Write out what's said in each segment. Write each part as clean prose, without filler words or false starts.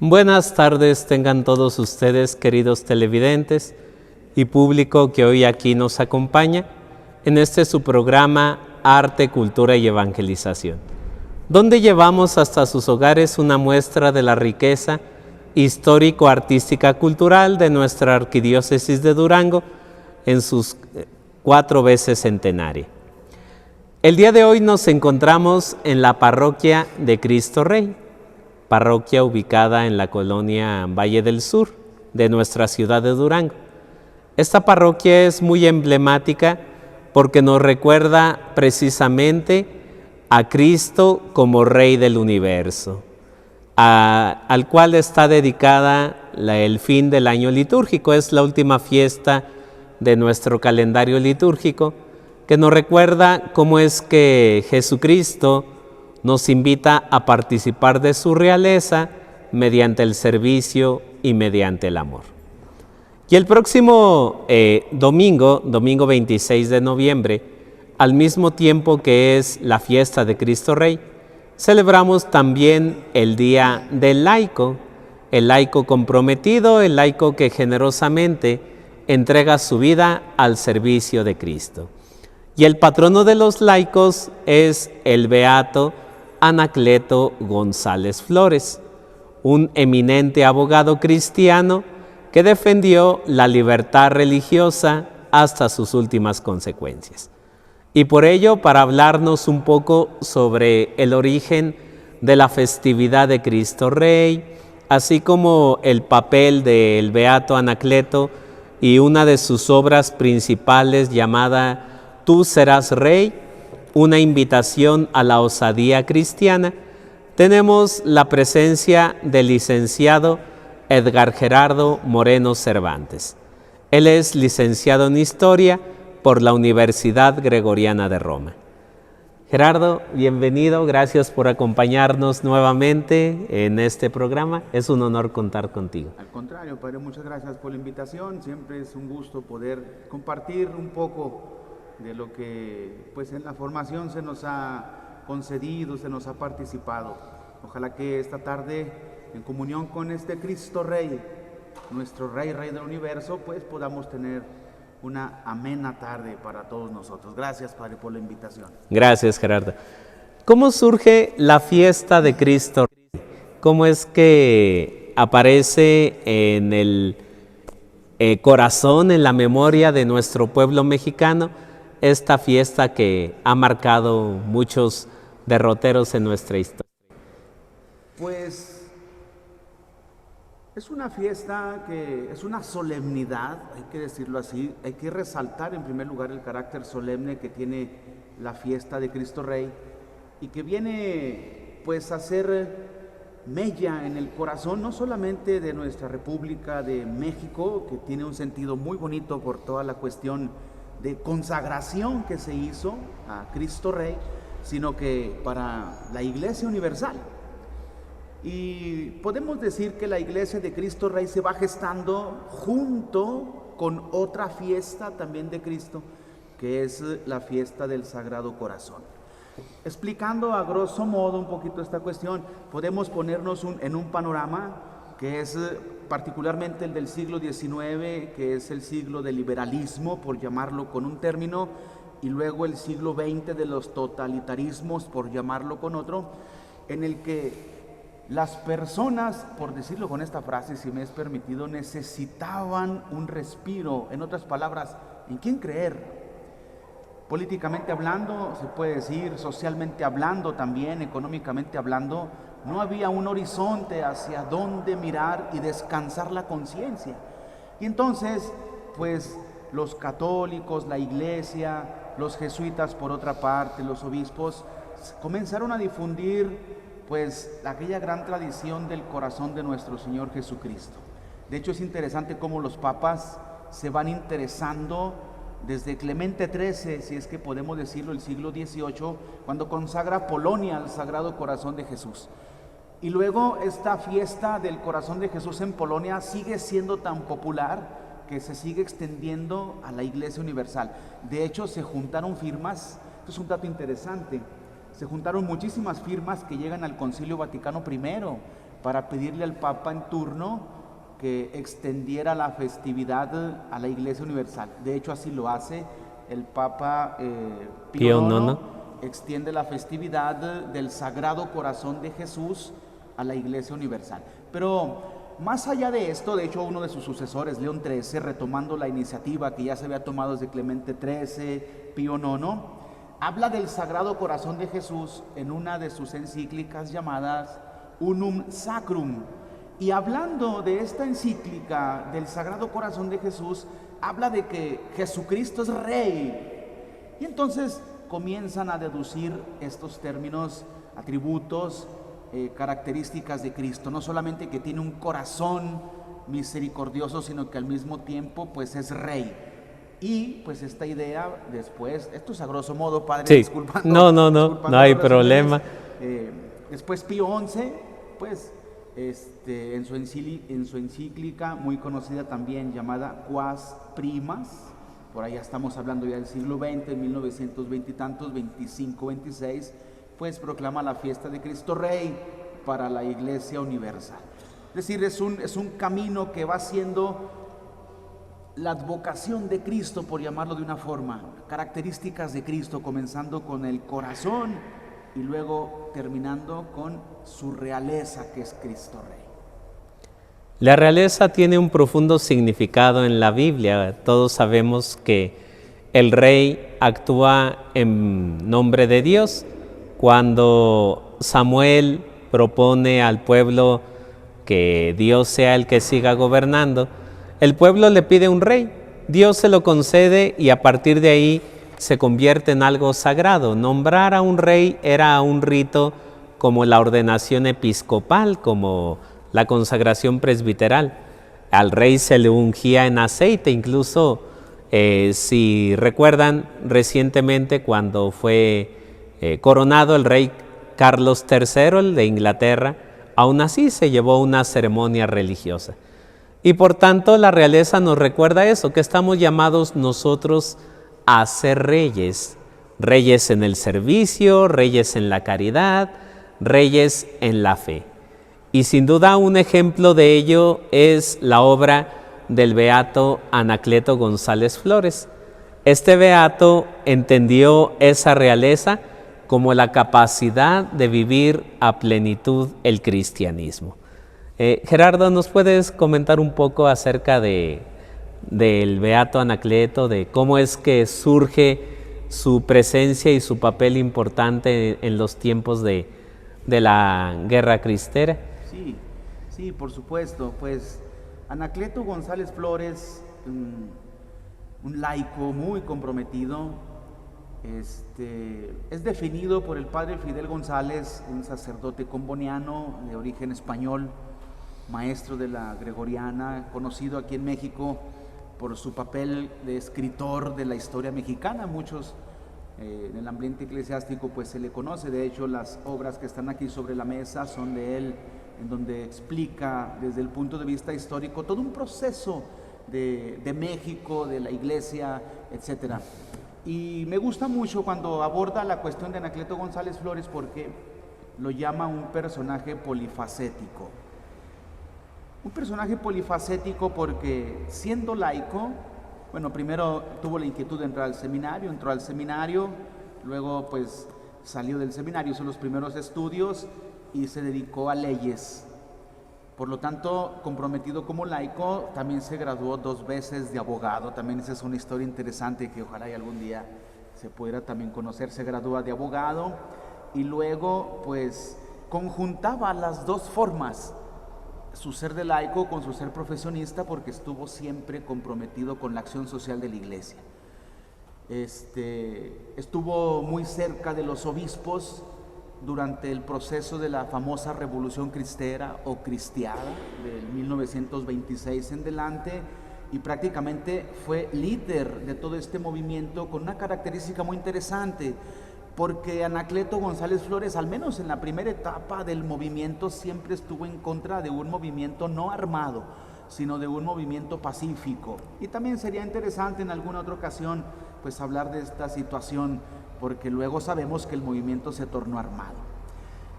Buenas tardes tengan todos ustedes, queridos televidentes y público que hoy aquí nos acompaña en este su programa Arte, Cultura y Evangelización, donde llevamos hasta sus hogares una muestra de la riqueza histórico-artística cultural de nuestra Arquidiócesis de Durango en sus 4 veces centenaria. El día de hoy nos encontramos en la parroquia de Cristo Rey, parroquia ubicada en la colonia Valle del Sur de nuestra ciudad de Durango. Esta parroquia es muy emblemática porque nos recuerda precisamente a Cristo como Rey del universo, al cual está dedicada el fin del año litúrgico. Es la última fiesta de nuestro calendario litúrgico que nos recuerda cómo es que Jesucristo nos invita a participar de su realeza mediante el servicio y mediante el amor. Y el próximo domingo 26 de noviembre, al mismo tiempo que es la fiesta de Cristo Rey, celebramos también el Día del Laico, el laico comprometido, el laico que generosamente entrega su vida al servicio de Cristo. Y el patrono de los laicos es el beato Anacleto González Flores, un eminente abogado cristiano que defendió la libertad religiosa hasta sus últimas consecuencias. Y por ello, para hablarnos un poco sobre el origen de la festividad de Cristo Rey, así como el papel del beato Anacleto y una de sus obras principales llamada Tú serás Rey, una invitación a la osadía cristiana, tenemos la presencia del licenciado Edgar Gerardo Moreno Cervantes. Él es licenciado en Historia por la Universidad Gregoriana de Roma. Gerardo, bienvenido, gracias por acompañarnos nuevamente en este programa. Es un honor contar contigo. Al contrario, Padre, muchas gracias por la invitación. Siempre es un gusto poder compartir un poco de lo que pues en la formación se nos ha concedido, se nos ha participado. Ojalá que esta tarde, en comunión con este Cristo Rey, nuestro Rey del universo, pues podamos tener una amena tarde para todos nosotros. Gracias, Padre, por la invitación. Gracias, Gerardo. ¿Cómo surge la fiesta de Cristo Rey? ¿Cómo es que aparece en el corazón, en la memoria de nuestro pueblo mexicano, esta fiesta que ha marcado muchos derroteros en nuestra historia? Pues es una fiesta que es una solemnidad, hay que decirlo así. Hay que resaltar en primer lugar el carácter solemne que tiene la fiesta de Cristo Rey y que viene pues a ser mella en el corazón no solamente de nuestra República de México, que tiene un sentido muy bonito por toda la cuestión de consagración que se hizo a Cristo Rey, sino que para la Iglesia Universal. Y podemos decir que la Iglesia de Cristo Rey se va gestando junto con otra fiesta también de Cristo, que es la fiesta del Sagrado Corazón. Explicando a grosso modo un poquito esta cuestión, podemos ponernos en un panorama que es particularmente el del siglo XIX, que es el siglo del liberalismo, por llamarlo con un término, y luego el siglo XX de los totalitarismos, por llamarlo con otro, en el que las personas, por decirlo con esta frase, si me es permitido, necesitaban un respiro. En otras palabras, ¿en quién creer? Políticamente hablando, se puede decir, socialmente hablando también, económicamente hablando, no había un horizonte hacia dónde mirar y descansar la conciencia. Y entonces, pues los católicos, la iglesia, los jesuitas por otra parte, los obispos, comenzaron a difundir pues aquella gran tradición del corazón de nuestro Señor Jesucristo. De hecho, es interesante cómo los papas se van interesando desde Clemente XIII, si es que podemos decirlo, el siglo XVIII, cuando consagra Polonia al Sagrado Corazón de Jesús. Y luego esta fiesta del Corazón de Jesús en Polonia sigue siendo tan popular que se sigue extendiendo a la Iglesia Universal. De hecho, se juntaron firmas, esto es un dato interesante, se juntaron muchísimas firmas que llegan al Concilio Vaticano I para pedirle al Papa en turno que extendiera la festividad a la Iglesia Universal. De hecho, así lo hace el Papa Pío IX, extiende la festividad del Sagrado Corazón de Jesús a la Iglesia Universal. Pero más allá de esto, de hecho, uno de sus sucesores, León XIII, retomando la iniciativa que ya se había tomado desde Clemente XIII, Pío IX, habla del Sagrado Corazón de Jesús en una de sus encíclicas llamadas Unum Sacrum. Y hablando de esta encíclica del Sagrado Corazón de Jesús, habla de que Jesucristo es Rey. Y entonces comienzan a deducir estos términos, atributos, características de Cristo. No solamente que tiene un corazón misericordioso, sino que al mismo tiempo pues es Rey. Y pues esta idea después, esto es a grosso modo, padre, sí. disculpando. No hay problema. Después Pío XI, pues en su encíclica muy conocida también llamada Quas Primas, por allá estamos hablando ya del siglo XX, 1920 y tantos, 25, 26, pues proclama la fiesta de Cristo Rey para la Iglesia Universal. Es decir, es un camino que va siendo la advocación de Cristo, por llamarlo de una forma, características de Cristo, comenzando con el corazón y luego terminando con su realeza, que es Cristo Rey. La realeza tiene un profundo significado en la Biblia. Todos sabemos que el rey actúa en nombre de Dios. Cuando Samuel propone al pueblo que Dios sea el que siga gobernando, el pueblo le pide un rey. Dios se lo concede y a partir de ahí se convierte en algo sagrado. Nombrar a un rey era un rito como la ordenación episcopal, como la consagración presbiteral. Al rey se le ungía en aceite, incluso si recuerdan recientemente cuando fue coronado el rey Carlos III, el de Inglaterra, aún así se llevó una ceremonia religiosa. Y por tanto la realeza nos recuerda eso, que estamos llamados nosotros a ser reyes, reyes en el servicio, reyes en la caridad, reyes en la fe. Y sin duda un ejemplo de ello es la obra del beato Anacleto González Flores. Este beato entendió esa realeza como la capacidad de vivir a plenitud el cristianismo. Gerardo, ¿nos puedes comentar un poco acerca del beato Anacleto, de cómo es que surge su presencia y su papel importante en los tiempos de la Guerra Cristera? Sí, por supuesto. Pues Anacleto González Flores, un laico muy comprometido, es definido por el padre Fidel González, un sacerdote comboniano de origen español, maestro de la Gregoriana, conocido aquí en México por su papel de escritor de la historia mexicana. Muchos en el ambiente eclesiástico pues se le conoce. De hecho, las obras que están aquí sobre la mesa son de él, en donde explica desde el punto de vista histórico todo un proceso de México, de la iglesia, etcétera. Y me gusta mucho cuando aborda la cuestión de Anacleto González Flores, porque lo llama un personaje polifacético. Un personaje polifacético porque, siendo laico, bueno, primero tuvo la inquietud de entrar al seminario, entró al seminario, luego pues salió del seminario, hizo los primeros estudios y se dedicó a leyes. Por lo tanto, comprometido como laico, también se graduó 2 veces de abogado. También esa es una historia interesante que ojalá y algún día se pudiera también conocer. Se gradúa de abogado y luego pues conjuntaba las dos formas, su ser de laico con su ser profesionista, porque estuvo siempre comprometido con la acción social de la iglesia. Estuvo muy cerca de los obispos durante el proceso de la famosa Revolución Cristera o Cristiada del 1926 en delante, y prácticamente fue líder de todo este movimiento, con una característica muy interesante, porque Anacleto González Flores, al menos en la primera etapa del movimiento, siempre estuvo en contra de un movimiento no armado, sino de un movimiento pacífico. Y también sería interesante en alguna otra ocasión pues hablar de esta situación, porque luego sabemos que el movimiento se tornó armado.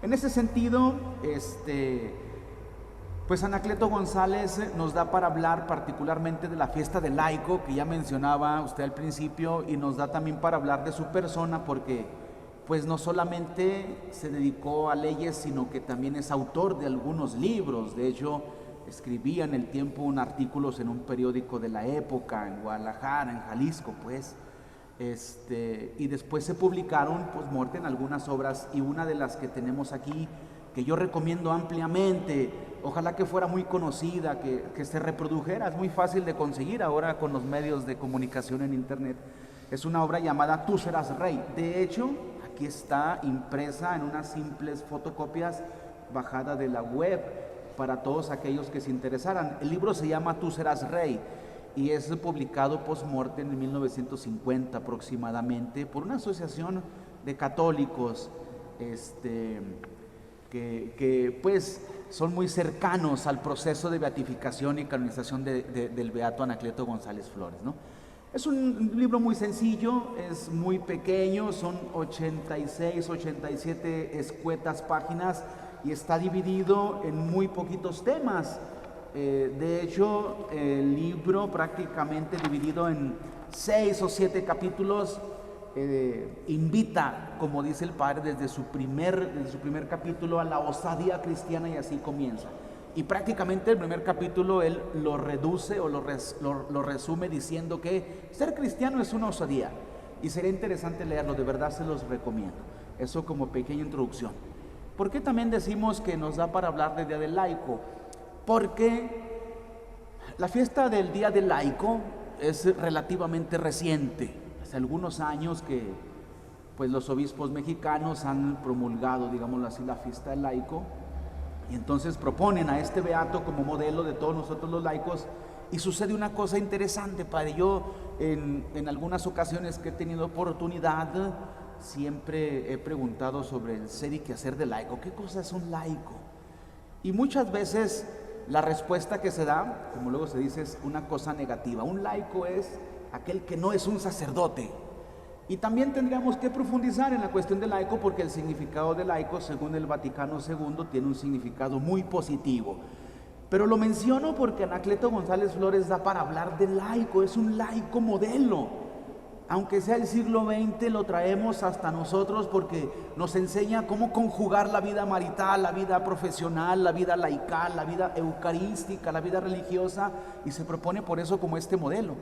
En ese sentido, Pues Anacleto González nos da para hablar particularmente de la fiesta del laico, que ya mencionaba usted al principio, y nos da también para hablar de su persona, porque pues no solamente se dedicó a leyes, sino que también es autor de algunos libros. De hecho, escribía en el tiempo un artículos en un periódico de la época, en Guadalajara, en Jalisco, pues. Y después se publicaron post-mortem algunas obras, y una de las que tenemos aquí, que yo recomiendo ampliamente, ojalá que fuera muy conocida, que se reprodujera, es muy fácil de conseguir ahora con los medios de comunicación en internet, es una obra llamada Tú serás rey. De hecho, aquí está impresa en unas simples fotocopias bajada de la web para todos aquellos que se interesaran. El libro se llama Tú serás rey y es publicado post-mortem en 1950 aproximadamente por una asociación de católicos que pues son muy cercanos al proceso de beatificación y canonización del beato Anacleto González Flores, ¿no? Es un libro muy sencillo, es muy pequeño, son 86, 87 escuetas páginas y está dividido en muy poquitos temas. De hecho, el libro prácticamente dividido en 6 o 7 capítulos invita, como dice el padre, desde su primer capítulo a la osadía cristiana, y así comienza. Y prácticamente el primer capítulo él lo reduce o lo resume diciendo que ser cristiano es una osadía. Y sería interesante leerlo, de verdad se los recomiendo. Eso como pequeña introducción. ¿Por qué también decimos que nos da para hablar del Día del Laico? Porque la fiesta del Día del Laico es relativamente reciente. Hace algunos años que pues los obispos mexicanos han promulgado, digámoslo así, la fiesta del laico, y entonces proponen a este beato como modelo de todos nosotros los laicos. Y sucede una cosa interesante, padre. Yo en algunas ocasiones que he tenido oportunidad siempre he preguntado sobre el ser y quehacer del laico. ¿Qué cosa es un laico? Y muchas veces la respuesta que se da, como luego se dice, es una cosa negativa. Un laico es aquel que no es un sacerdote. Y también tendríamos que profundizar en la cuestión del laico, porque el significado de laico, según el Vaticano II, tiene un significado muy positivo. Pero lo menciono porque Anacleto González Flores da para hablar del laico, es un laico modelo. Aunque sea el siglo XX, lo traemos hasta nosotros porque nos enseña cómo conjugar la vida marital, la vida profesional, la vida laical, la vida eucarística, la vida religiosa, y se propone por eso como este modelo.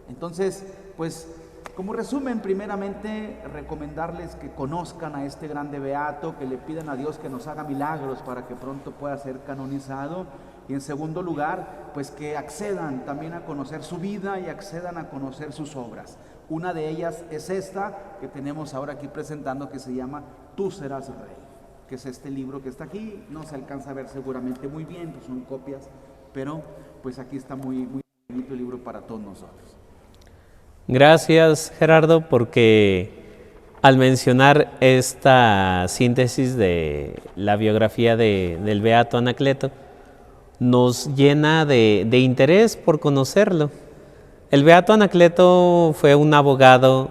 Entonces, pues, como resumen, primeramente recomendarles que conozcan a este grande beato, que le pidan a Dios que nos haga milagros para que pronto pueda ser canonizado. Y en segundo lugar, pues que accedan también a conocer su vida y accedan a conocer sus obras. Una de ellas es esta que tenemos ahora aquí presentando, que se llama Tú serás rey, que es este libro que está aquí. No se alcanza a ver seguramente muy bien, pues son copias, pero pues aquí está muy, muy bonito el libro para todos nosotros. Gracias, Gerardo, porque al mencionar esta síntesis de la biografía del beato Anacleto, nos llena de interés por conocerlo. El beato Anacleto fue un abogado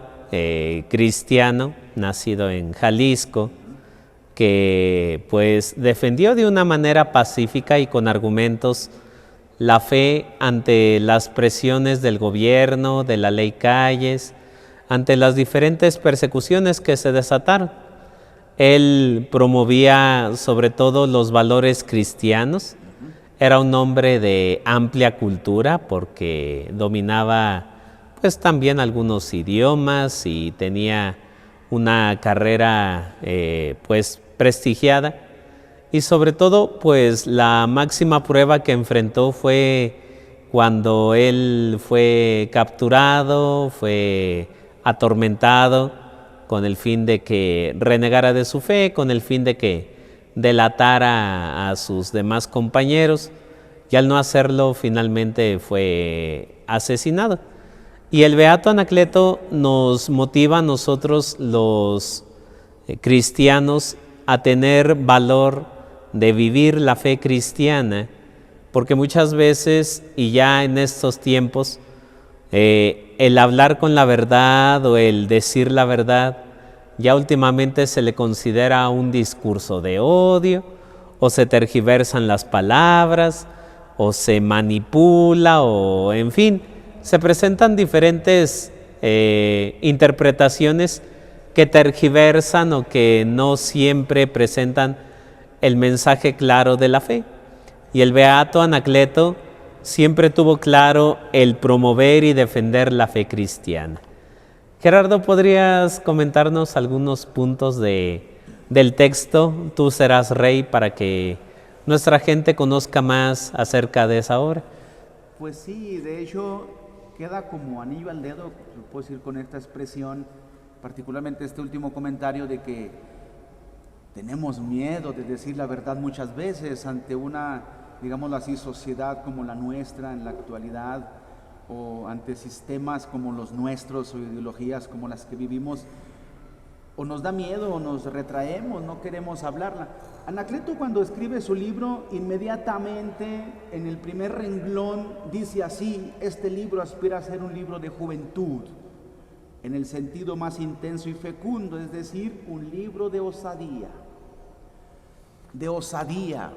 cristiano, nacido en Jalisco, que pues defendió de una manera pacífica y con argumentos la fe ante las presiones del gobierno, de la ley Calles, ante las diferentes persecuciones que se desataron. Él promovía sobre todo los valores cristianos. Era un hombre de amplia cultura porque dominaba pues también algunos idiomas y tenía una carrera pues prestigiada. Y sobre todo, pues la máxima prueba que enfrentó fue cuando él fue capturado, fue atormentado con el fin de que renegara de su fe, con el fin de que delatara a sus demás compañeros, y al no hacerlo finalmente fue asesinado. Y el beato Anacleto nos motiva a nosotros los cristianos a tener valor de vivir la fe cristiana, porque muchas veces, y ya en estos tiempos, el hablar con la verdad o el decir la verdad, ya últimamente se le considera un discurso de odio o se tergiversan las palabras, o se manipula, o en fin, se presentan diferentes interpretaciones que tergiversan o que no siempre presentan el mensaje claro de la fe. Y el beato Anacleto siempre tuvo claro el promover y defender la fe cristiana. Gerardo, ¿podrías comentarnos algunos puntos del texto Tú serás rey para que nuestra gente conozca más acerca de esa obra? Pues sí, de hecho queda como anillo al dedo, puedo decir con esta expresión, particularmente este último comentario de que tenemos miedo de decir la verdad muchas veces ante una, digámoslo así, sociedad como la nuestra en la actualidad, o ante sistemas como los nuestros o ideologías como las que vivimos, o nos da miedo o nos retraemos, no queremos hablarla. Anacleto, cuando escribe su libro, inmediatamente en el primer renglón dice así: este libro aspira a ser un libro de juventud, en el sentido más intenso y fecundo, es decir, un libro de osadía, de osadía.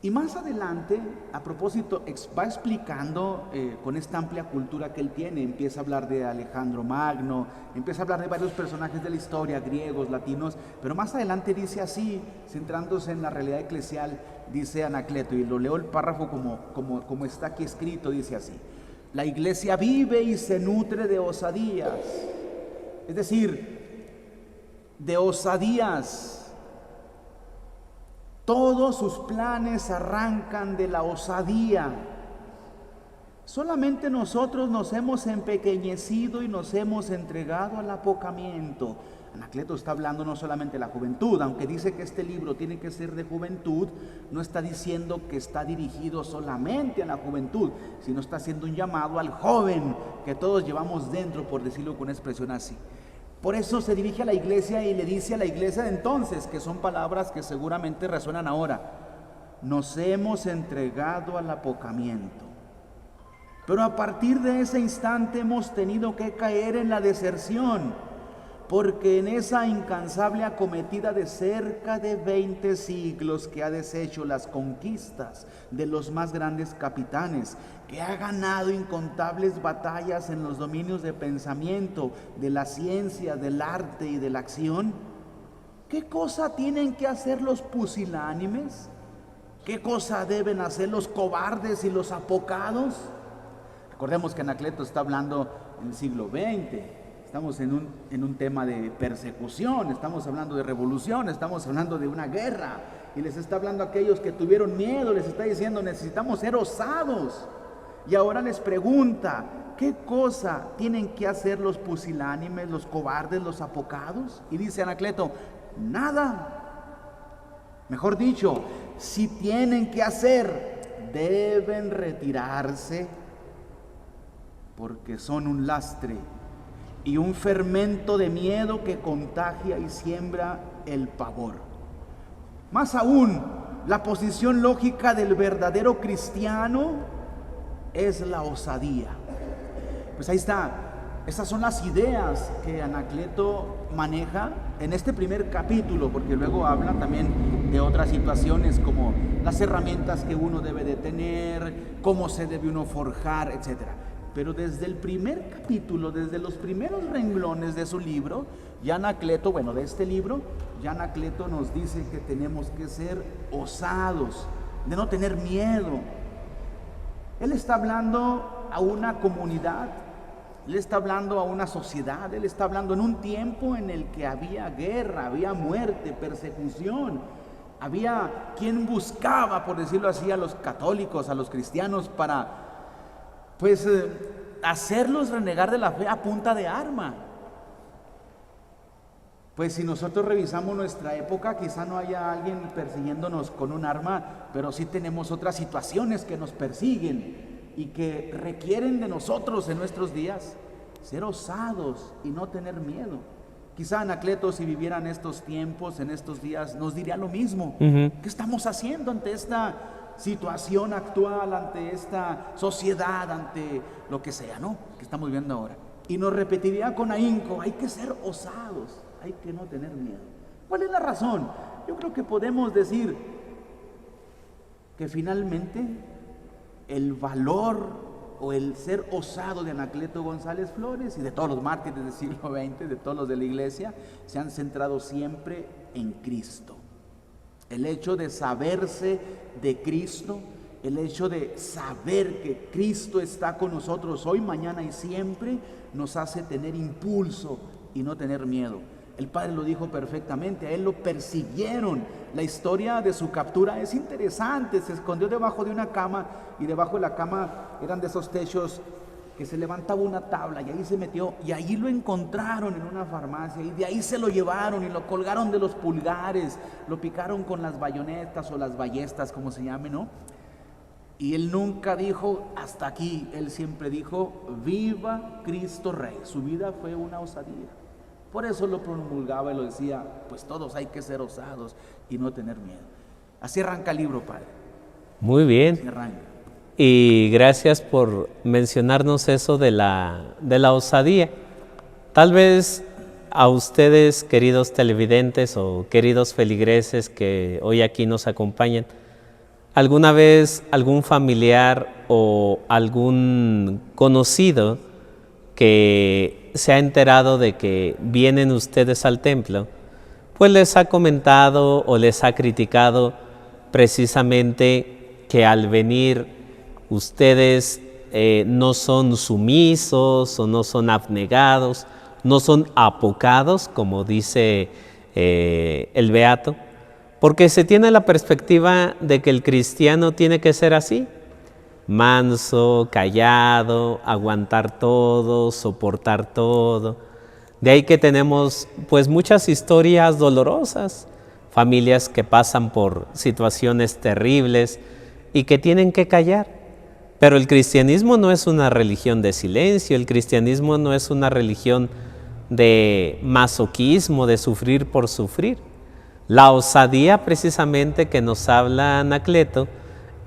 Y más adelante, a propósito, va explicando con esta amplia cultura que él tiene, empieza a hablar de Alejandro Magno, empieza a hablar de varios personajes de la historia, griegos, latinos, pero más adelante dice así, centrándose en la realidad eclesial, dice Anacleto, y lo leo el párrafo como está aquí escrito, dice así: la iglesia vive y se nutre de osadías, es decir, de osadías. Todos sus planes arrancan de la osadía. Solamente nosotros nos hemos empequeñecido y nos hemos entregado al apocamiento. Anacleto está hablando no solamente de la juventud, aunque dice que este libro tiene que ser de juventud, no está diciendo que está dirigido solamente a la juventud, sino está haciendo un llamado al joven que todos llevamos dentro, por decirlo con una expresión así. Por eso se dirige a la iglesia y le dice a la iglesia de entonces, que son palabras que seguramente resuenan ahora: nos hemos entregado al apocamiento. Pero a partir de ese instante hemos tenido que caer en la deserción, porque en esa incansable acometida de cerca de 20 siglos que ha deshecho las conquistas de los más grandes capitanes, que ha ganado incontables batallas en los dominios de pensamiento, de la ciencia, del arte y de la acción, ¿qué cosa tienen que hacer los pusilánimes? ¿Qué cosa deben hacer los cobardes y los apocados? Recordemos que Anacleto está hablando en el siglo XX. Estamos en un tema de persecución, estamos hablando de revolución, estamos hablando de una guerra, y les está hablando a aquellos que tuvieron miedo, les está diciendo: necesitamos ser osados. Y ahora les pregunta: ¿qué cosa tienen que hacer los pusilánimes, los cobardes, los apocados? Y dice Anacleto: nada. Mejor dicho, si tienen que hacer, deben retirarse, porque son un lastre y un fermento de miedo que contagia y siembra el pavor. Más aún, la posición lógica del verdadero cristiano es la osadía. Pues ahí está, esas son las ideas que Anacleto maneja en este primer capítulo, porque luego habla también de otras situaciones como las herramientas que uno debe de tener, cómo se debe uno forjar, etcétera. Pero desde el primer capítulo, desde los primeros renglones de su libro, ya Anacleto, de este libro, ya Anacleto nos dice que tenemos que ser osados, de no tener miedo. Él está hablando a una comunidad, él está hablando a una sociedad, él está hablando en un tiempo en el que había guerra, había muerte, persecución, había quien buscaba, por decirlo así, a los católicos, a los cristianos para hacerlos renegar de la fe a punta de arma. Pues si nosotros revisamos nuestra época, quizá no haya alguien persiguiéndonos con un arma, pero sí tenemos otras situaciones que nos persiguen y que requieren de nosotros en nuestros días ser osados y no tener miedo. Quizá Anacleto, si viviera en estos tiempos, en estos días, nos diría lo mismo. ¿Qué estamos haciendo ante esta situación actual, ante esta sociedad, ante lo que sea, ¿no?, que estamos viendo ahora? Y nos repetiría con ahínco: hay que ser osados, hay que no tener miedo. ¿Cuál es la razón? yo creo que podemos decir que finalmente el valor o el ser osado de Anacleto González Flores y de todos los mártires del siglo XX, de todos los de la iglesia, se han centrado siempre en Cristo. El hecho de saberse de Cristo, el hecho de saber que Cristo está con nosotros hoy, mañana y siempre, nos hace tener impulso y no tener miedo. El Padre lo dijo perfectamente, a él lo persiguieron. La historia de su captura es interesante, se escondió debajo de una cama y debajo de la cama eran de esos techos que se levantaba una tabla y ahí se metió y ahí lo encontraron en una farmacia y de ahí se lo llevaron y lo colgaron de los pulgares, lo picaron con las bayonetas o las ballestas, como se llame, ¿no? Y él nunca dijo hasta aquí, él siempre dijo viva Cristo Rey. Su vida fue una osadía. Por eso lo promulgaba y lo decía, pues todos hay que ser osados y no tener miedo. Así arranca el libro, Padre. Muy bien. Así arranca. Y gracias por mencionarnos eso de la osadía. Tal vez a ustedes, queridos televidentes o queridos feligreses que hoy aquí nos acompañan, ¿alguna vez algún familiar o algún conocido que se ha enterado de que vienen ustedes al templo, pues les ha comentado o les ha criticado precisamente que al venir ustedes no son sumisos o no son abnegados, no son apocados, como dice el Beato, porque se tiene la perspectiva de que el cristiano tiene que ser así, manso, callado, aguantar todo, soportar todo. De ahí que tenemos pues muchas historias dolorosas, familias que pasan por situaciones terribles y que tienen que callar. Pero el cristianismo no es una religión de silencio, el cristianismo no es una religión de masoquismo, de sufrir por sufrir. La osadía precisamente que nos habla Anacleto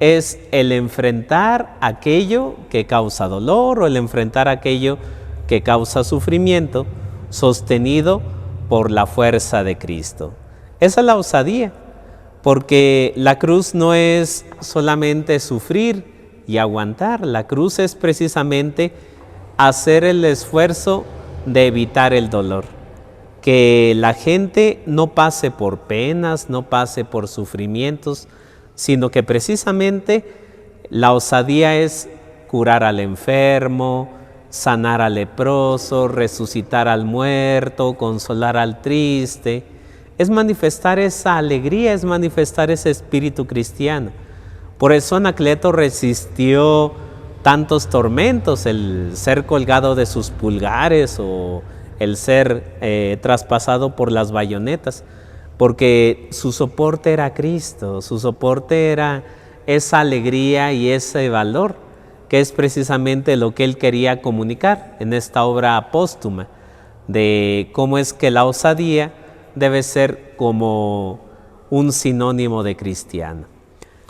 es el enfrentar aquello que causa dolor o el enfrentar aquello que causa sufrimiento, sostenido por la fuerza de Cristo. Esa es la osadía, porque la cruz no es solamente sufrir y aguantar, la cruz es precisamente hacer el esfuerzo de evitar el dolor, que la gente no pase por penas, no pase por sufrimientos, sino que precisamente la osadía es curar al enfermo, sanar al leproso, resucitar al muerto, consolar al triste. Es manifestar esa alegría, es manifestar ese espíritu cristiano. Por eso Anacleto resistió tantos tormentos, el ser colgado de sus pulgares o el ser traspasado por las bayonetas, porque su soporte era Cristo, su soporte era esa alegría y ese valor, que es precisamente lo que él quería comunicar en esta obra póstuma, de cómo es que la osadía debe ser como un sinónimo de cristiano.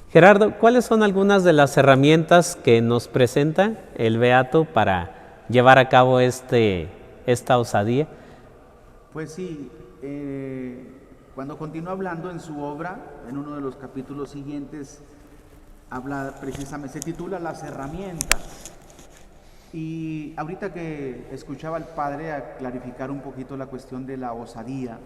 Gerardo, ¿cuáles son algunas de las herramientas que nos presenta el Beato para llevar a cabo esta osadía? Pues sí, cuando continúa hablando en su obra, en uno de los capítulos siguientes, habla precisamente, se titula Las herramientas. Y ahorita que escuchaba al Padre a clarificar un poquito la cuestión de la osadía,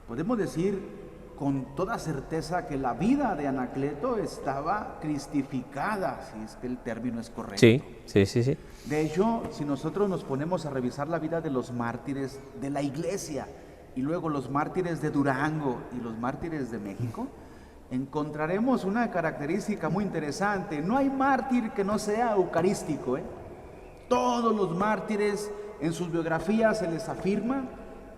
podemos decir con toda certeza que la vida de Anacleto estaba cristificada, si es que el término es correcto. Sí. De hecho, si nosotros nos ponemos a revisar la vida de los mártires de la iglesia y luego los mártires de Durango y los mártires de México, encontraremos una característica muy interesante. No hay mártir que no sea eucarístico, Todos los mártires en sus biografías se les afirma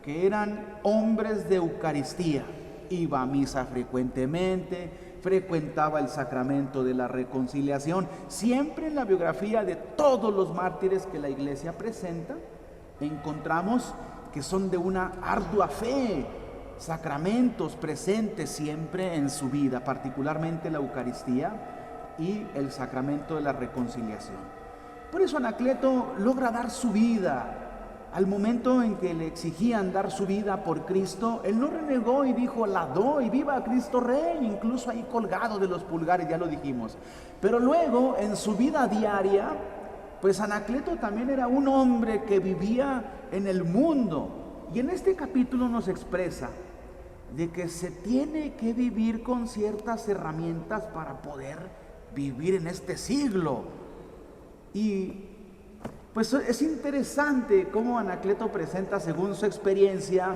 que eran hombres de Eucaristía. Iba a misa frecuentemente, frecuentaba el sacramento de la reconciliación. Siempre en la biografía de todos los mártires que la iglesia presenta, encontramos que son de una ardua fe, sacramentos presentes siempre en su vida, particularmente la Eucaristía y el sacramento de la reconciliación. Por eso Anacleto logra dar su vida al momento en que le exigían dar su vida por Cristo, él no renegó y dijo, la doy, viva Cristo Rey, incluso ahí colgado de los pulgares, ya lo dijimos. Pero luego, en su vida diaria, pues Anacleto también era un hombre que vivía en el mundo. Y en este capítulo nos expresa de que se tiene que vivir con ciertas herramientas para poder vivir en este siglo. Y pues es interesante cómo Anacleto presenta, según su experiencia,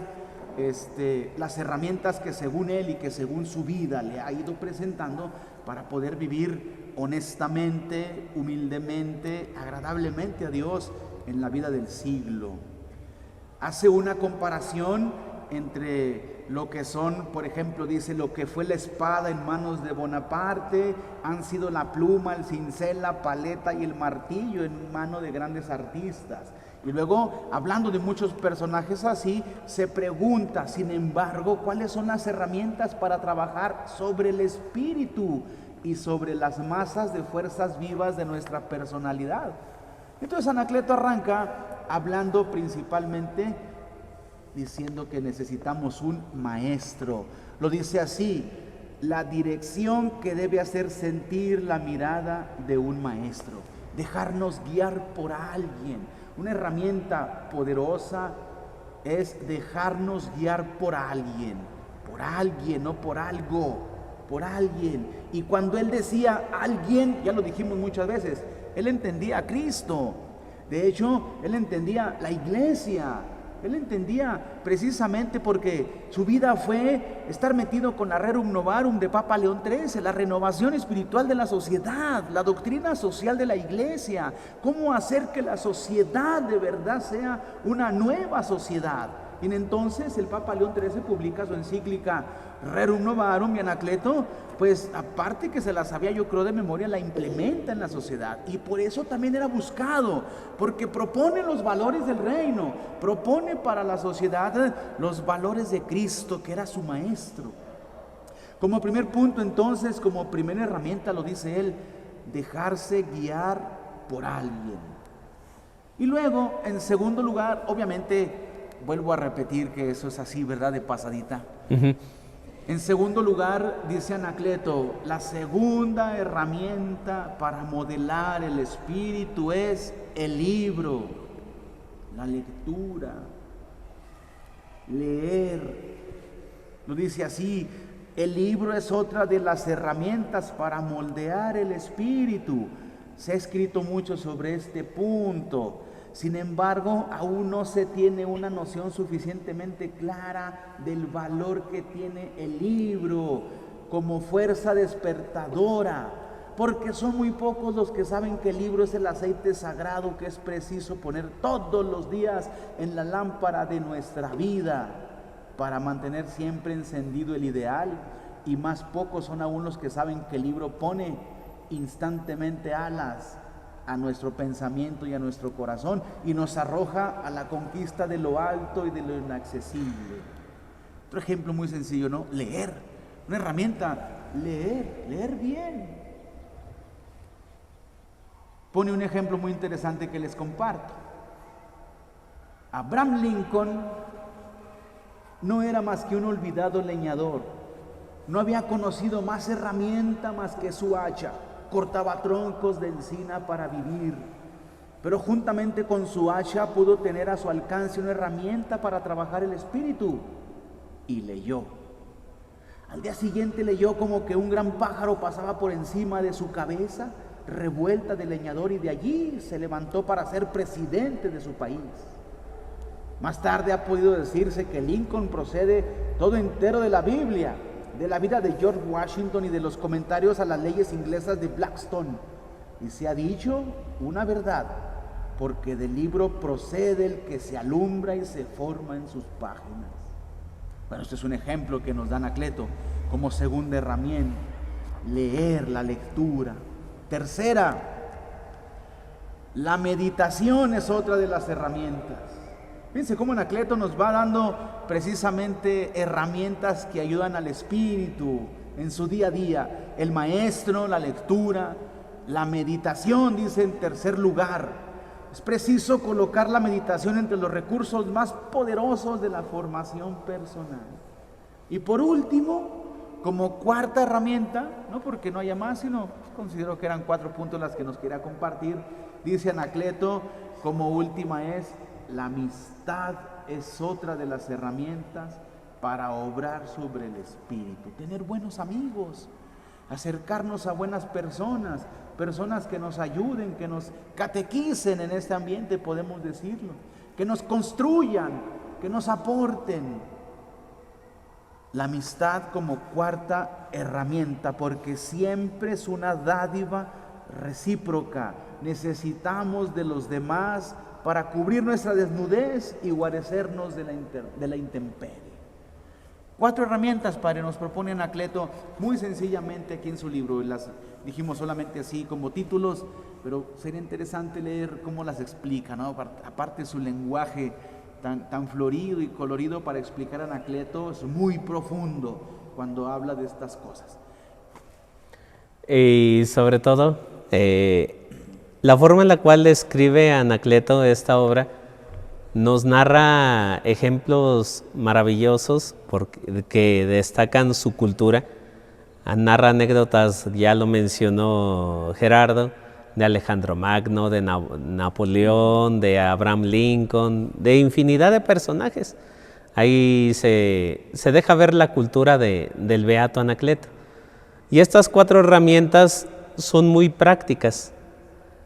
las herramientas que según él y que según su vida le ha ido presentando para poder vivir honestamente, humildemente, agradablemente a Dios en la vida del siglo. Hace una comparación entre lo que son, por ejemplo, dice, lo que fue la espada en manos de Bonaparte, han sido la pluma, el cincel, la paleta y el martillo en mano de grandes artistas. Y luego, hablando de muchos personajes así, se pregunta, sin embargo, ¿cuáles son las herramientas para trabajar sobre el espíritu y sobre las masas de fuerzas vivas de nuestra personalidad? Entonces Anacleto arranca hablando principalmente diciendo que necesitamos un maestro. Lo dice así: la dirección que debe hacer sentir la mirada de un maestro, dejarnos guiar por alguien. Una herramienta poderosa es dejarnos guiar por alguien, no por algo, por alguien. Y cuando él decía alguien, ya lo dijimos muchas veces, él entendía a Cristo. De hecho, él entendía la iglesia. Él entendía precisamente porque su vida fue estar metido con la Rerum Novarum de Papa León XIII, la renovación espiritual de la sociedad, la doctrina social de la iglesia, cómo hacer que la sociedad de verdad sea una nueva sociedad. Y entonces el Papa León XIII publica su encíclica Rerum Novarum, y Anacleto, pues aparte que se la sabía, yo creo, de memoria, la implementa en la sociedad. Y por eso también era buscado, porque propone los valores del reino, propone para la sociedad los valores de Cristo, que era su maestro. Como primer punto, entonces, como primera herramienta, lo dice él, dejarse guiar por alguien. Y luego, en segundo lugar, obviamente, vuelvo a repetir que eso es así, ¿verdad?, de pasadita. En segundo lugar, dice Anacleto, la segunda herramienta para modelar el espíritu es el libro, la lectura, leer. Lo dice así: el libro es otra de las herramientas para moldear el espíritu. Se ha escrito mucho sobre este punto. Sin embargo, aún no se tiene una noción suficientemente clara del valor que tiene el libro como fuerza despertadora, porque son muy pocos los que saben que el libro es el aceite sagrado que es preciso poner todos los días en la lámpara de nuestra vida para mantener siempre encendido el ideal, y más pocos son aún los que saben que el libro pone instantemente alas a nuestro pensamiento y a nuestro corazón y nos arroja a la conquista de lo alto y de lo inaccesible. Otro ejemplo muy sencillo, ¿no? Leer, una herramienta, leer bien. Pone un ejemplo muy interesante que les comparto. Abraham Lincoln no era más que un olvidado leñador, no había conocido más herramienta más que su hacha. Cortaba troncos de encina para vivir, pero juntamente con su hacha pudo tener a su alcance una herramienta para trabajar el espíritu, y leyó. Al día siguiente leyó como que un gran pájaro pasaba por encima de su cabeza, revuelta de leñador, y de allí se levantó para ser presidente de su país. Más tarde ha podido decirse que Lincoln procede todo entero de la Biblia, de la vida de George Washington y de los comentarios a las leyes inglesas de Blackstone. Y se ha dicho una verdad, porque del libro procede el que se alumbra y se forma en sus páginas. Bueno, este es un ejemplo que nos da Anacleto como segunda herramienta: leer, la lectura. Tercera, la meditación es otra de las herramientas. Fíjense cómo Anacleto nos va dando precisamente herramientas que ayudan al espíritu en su día a día. El maestro, la lectura, la meditación, dice en tercer lugar. Es preciso colocar la meditación entre los recursos más poderosos de la formación personal. Y por último, como cuarta herramienta, no porque no haya más, sino considero que eran 4 puntos las que nos quería compartir, dice Anacleto, como última es: la amistad es otra de las herramientas para obrar sobre el espíritu. Tener buenos amigos, acercarnos a buenas personas, personas que nos ayuden, que nos catequicen en este ambiente, podemos decirlo, que nos construyan, que nos aporten. La amistad como cuarta herramienta, porque siempre es una dádiva recíproca. Necesitamos de los demás para cubrir nuestra desnudez y guarecernos de la intemperie. 4 herramientas, Padre, nos propone Anacleto muy sencillamente aquí en su libro. Las dijimos solamente así como títulos, pero sería interesante leer cómo las explica, ¿no? Aparte su lenguaje tan florido y colorido para explicar a Anacleto, es muy profundo cuando habla de estas cosas. Y sobre todo, la forma en la cual describe Anacleto esta obra nos narra ejemplos maravillosos que destacan su cultura. Narra anécdotas, ya lo mencionó Gerardo, de Alejandro Magno, de Napoleón, de Abraham Lincoln, de infinidad de personajes. Ahí se deja ver la cultura del beato Anacleto. Y estas 4 herramientas son muy prácticas.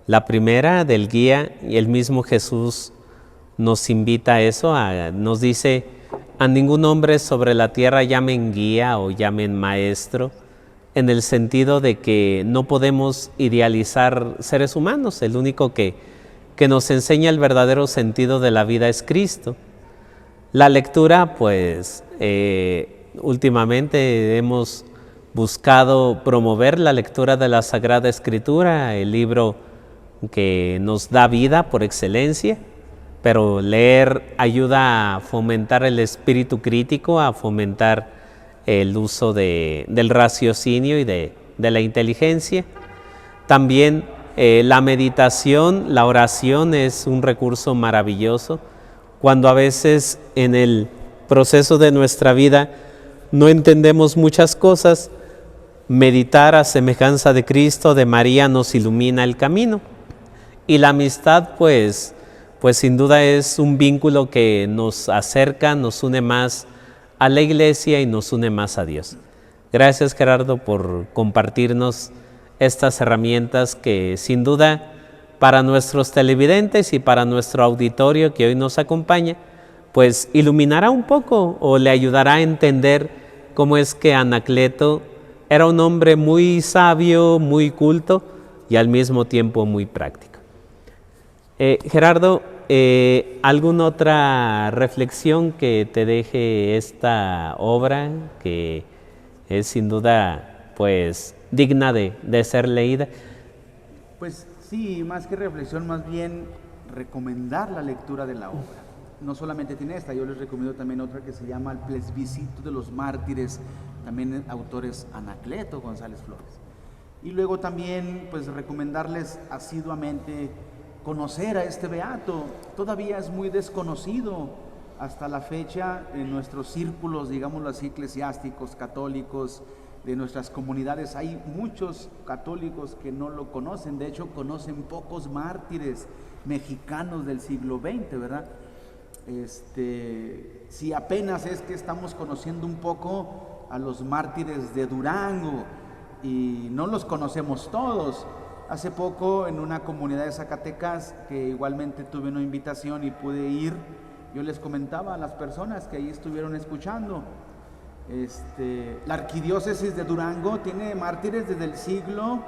La primera, del guía, y el mismo Jesús nos invita a eso, nos dice: a ningún hombre sobre la tierra llamen guía o llamen maestro, en el sentido de que no podemos idealizar seres humanos. El único que nos enseña el verdadero sentido de la vida es Cristo. La lectura, pues, últimamente hemos buscado promover la lectura de la Sagrada Escritura, el libro que nos da vida por excelencia, pero leer ayuda a fomentar el espíritu crítico, a fomentar el uso del raciocinio y de la inteligencia. También la meditación, la oración es un recurso maravilloso. Cuando a veces en el proceso de nuestra vida no entendemos muchas cosas, meditar a semejanza de Cristo, de María, nos ilumina el camino. Y la amistad, pues sin duda es un vínculo que nos acerca, nos une más a la iglesia y nos une más a Dios. Gracias, Gerardo, por compartirnos estas herramientas que sin duda para nuestros televidentes y para nuestro auditorio que hoy nos acompaña, pues iluminará un poco o le ayudará a entender cómo es que Anacleto era un hombre muy sabio, muy culto y al mismo tiempo muy práctico. Gerardo, ¿alguna otra reflexión que te deje esta obra que es sin duda pues digna de ser leída? Pues sí, más que reflexión, más bien recomendar la lectura de la obra. No solamente tiene esta, yo les recomiendo también otra que se llama El plebiscito de los mártires, también autores Anacleto, González Flores. Y luego también pues recomendarles asiduamente conocer a este beato. Todavía es muy desconocido hasta la fecha en nuestros círculos, digámoslo así, eclesiásticos, católicos, de nuestras comunidades. Hay muchos católicos que no lo conocen, de hecho conocen pocos mártires mexicanos del siglo XX, ¿verdad? Si apenas es que estamos conociendo un poco a los mártires de Durango y no los conocemos todos. Hace poco en una comunidad de Zacatecas, que igualmente tuve una invitación y pude ir, yo les comentaba a las personas que ahí estuvieron escuchando, la arquidiócesis de Durango tiene mártires desde el siglo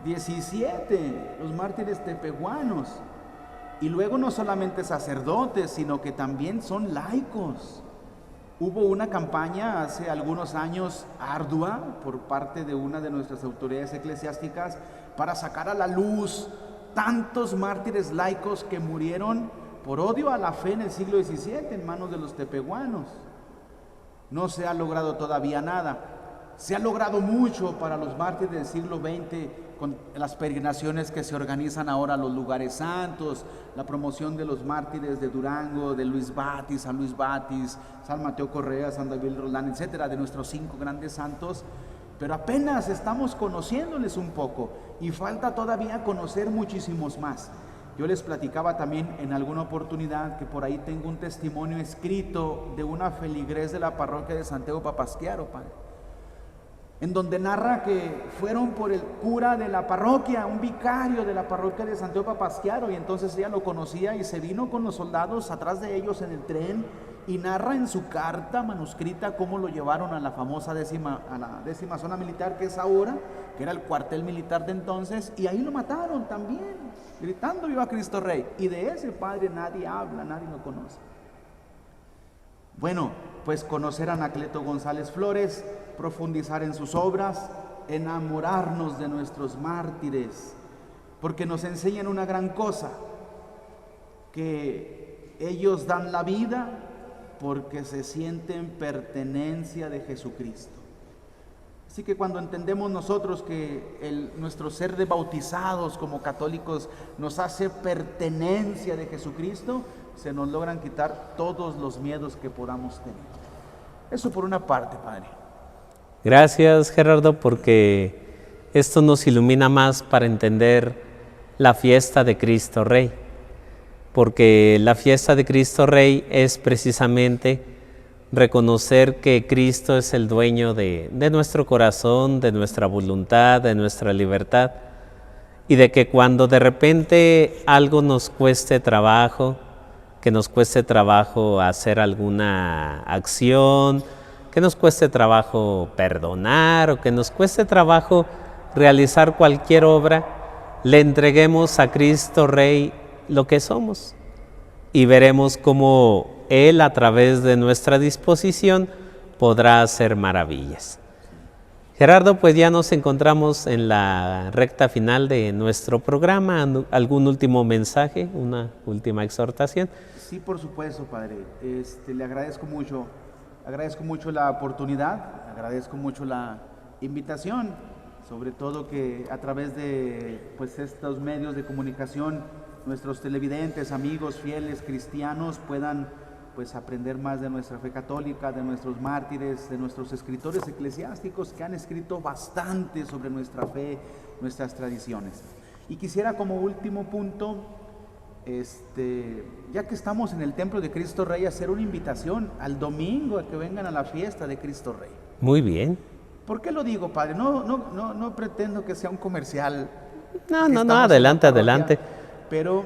XVII, los mártires tepehuanos, y luego no solamente sacerdotes, sino que también son laicos. Hubo una campaña hace algunos años ardua por parte de una de nuestras autoridades eclesiásticas para sacar a la luz tantos mártires laicos que murieron por odio a la fe en el siglo XVII en manos de los tepehuanos. No se ha logrado todavía nada. Se ha logrado mucho para los mártires del siglo XX con las peregrinaciones que se organizan ahora a los lugares santos, la promoción de los mártires de Durango, de Luis Batis, San Luis Batis, San Mateo Correa, San David Roldán, etcétera, de nuestros 5 grandes santos, pero apenas estamos conociéndoles un poco y falta todavía conocer muchísimos más. Yo les platicaba también en alguna oportunidad que por ahí tengo un testimonio escrito de una feligrés de la parroquia de Santiago Papasquiaro, padre, en donde narra que fueron por el cura de la parroquia, un vicario de la parroquia de Santiago Papasquiaro, y entonces ella lo conocía y se vino con los soldados atrás de ellos en el tren y narra en su carta manuscrita cómo lo llevaron a la famosa décima zona militar que es ahora, que era el cuartel militar de entonces, y ahí lo mataron también, gritando viva Cristo Rey, y de ese padre nadie habla, nadie lo conoce. Bueno, pues conocer a Anacleto González Flores, profundizar en sus obras, enamorarnos de nuestros mártires, porque nos enseñan una gran cosa, que ellos dan la vida porque se sienten pertenencia de Jesucristo. Así que cuando entendemos nosotros que nuestro ser de bautizados como católicos nos hace pertenencia de Jesucristo, se nos logran quitar todos los miedos que podamos tener. Eso por una parte, Padre. Gracias, Gerardo, porque esto nos ilumina más para entender la fiesta de Cristo Rey, porque la fiesta de Cristo Rey es precisamente reconocer que Cristo es el dueño de nuestro corazón, de nuestra voluntad, de nuestra libertad, y de que cuando de repente algo nos cueste trabajo, que nos cueste trabajo hacer alguna acción, que nos cueste trabajo perdonar o que nos cueste trabajo realizar cualquier obra, le entreguemos a Cristo Rey lo que somos y veremos cómo Él a través de nuestra disposición podrá hacer maravillas. Gerardo, pues ya nos encontramos en la recta final de nuestro programa. ¿Algún último mensaje, una última exhortación? Sí, por supuesto, Padre. Le agradezco mucho la oportunidad, agradezco mucho la invitación, sobre todo que a través de estos medios de comunicación nuestros televidentes, amigos, fieles, cristianos puedan aprender más de nuestra fe católica, de nuestros mártires, de nuestros escritores eclesiásticos que han escrito bastante sobre nuestra fe, nuestras tradiciones. Y quisiera como último punto, ya que estamos en el templo de Cristo Rey, hacer una invitación al domingo a que vengan a la fiesta de Cristo Rey. Muy bien. ¿Por qué lo digo, Padre? No pretendo que sea un comercial. No, adelante. Pero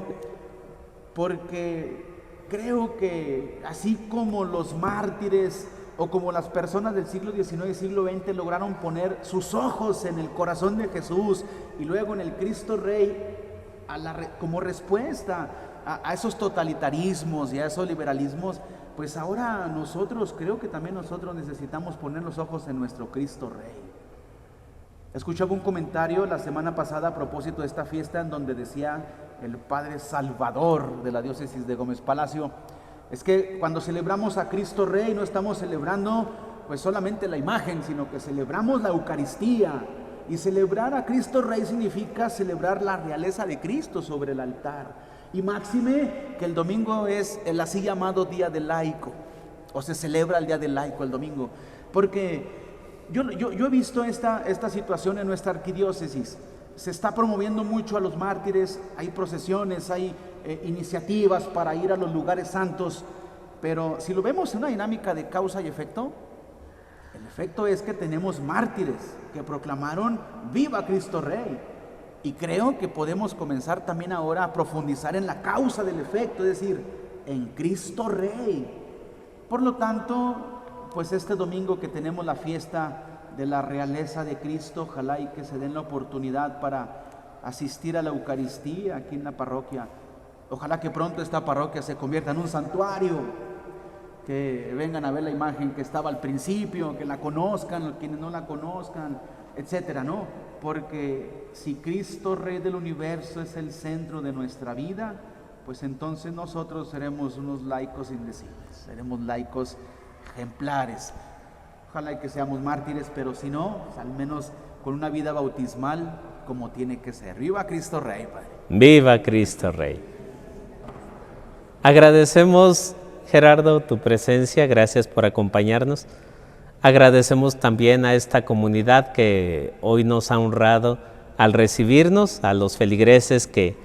porque creo que así como los mártires o como las personas del siglo XIX y siglo XX lograron poner sus ojos en el corazón de Jesús y luego en el Cristo Rey como respuesta a esos totalitarismos y a esos liberalismos, pues ahora creo que también nosotros necesitamos poner los ojos en nuestro Cristo Rey. Escuchaba un comentario la semana pasada a propósito de esta fiesta en donde decía el Padre Salvador de la diócesis de Gómez Palacio, es que cuando celebramos a Cristo Rey no estamos celebrando pues solamente la imagen, sino que celebramos la Eucaristía, y celebrar a Cristo Rey significa celebrar la realeza de Cristo sobre el altar, y máxime que el domingo es el así llamado Día del Laico, o se celebra el Día del Laico el domingo, porque yo he visto esta situación en nuestra arquidiócesis. Se está promoviendo mucho a los mártires, hay procesiones, hay iniciativas para ir a los lugares santos, pero si lo vemos en una dinámica de causa y efecto, el efecto es que tenemos mártires que proclamaron viva Cristo Rey, y creo que podemos comenzar también ahora a profundizar en la causa del efecto, es decir, en Cristo Rey. Por lo tanto, pues este domingo que tenemos la fiesta de la realeza de Cristo, ojalá y que se den la oportunidad para asistir a la Eucaristía aquí en la parroquia. Ojalá que pronto esta parroquia se convierta en un santuario, que vengan a ver la imagen que estaba al principio, que la conozcan, quienes no la conozcan, etcétera, ¿no? Porque si Cristo Rey del universo es el centro de nuestra vida, pues entonces nosotros seremos unos laicos indecibles, seremos laicos ejemplares. Ojalá y que seamos mártires, pero si no, pues al menos con una vida bautismal como tiene que ser. ¡Viva Cristo Rey, Padre! ¡Viva Cristo Rey! Agradecemos, Gerardo, tu presencia, gracias por acompañarnos. Agradecemos también a esta comunidad que hoy nos ha honrado al recibirnos, a los feligreses que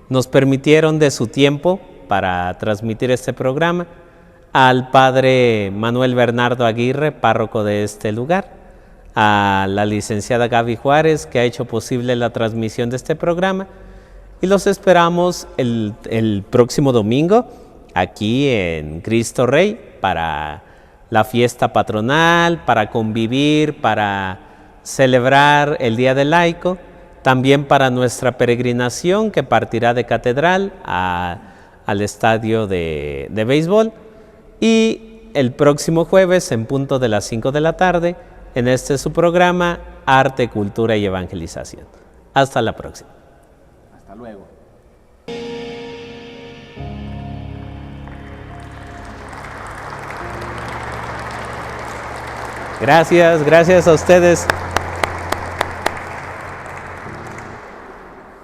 nos permitieron de su tiempo para transmitir este programa, al Padre Manuel Bernardo Aguirre, párroco de este lugar, a la licenciada Gaby Juárez, que ha hecho posible la transmisión de este programa, y los esperamos el próximo domingo aquí en Cristo Rey para la fiesta patronal, para convivir, para celebrar el Día del Laico, también para nuestra peregrinación que partirá de Catedral al estadio de béisbol, y el próximo jueves en punto de las 5 de la tarde en este su programa Arte, Cultura y Evangelización. Hasta la próxima. Hasta luego. Gracias a ustedes.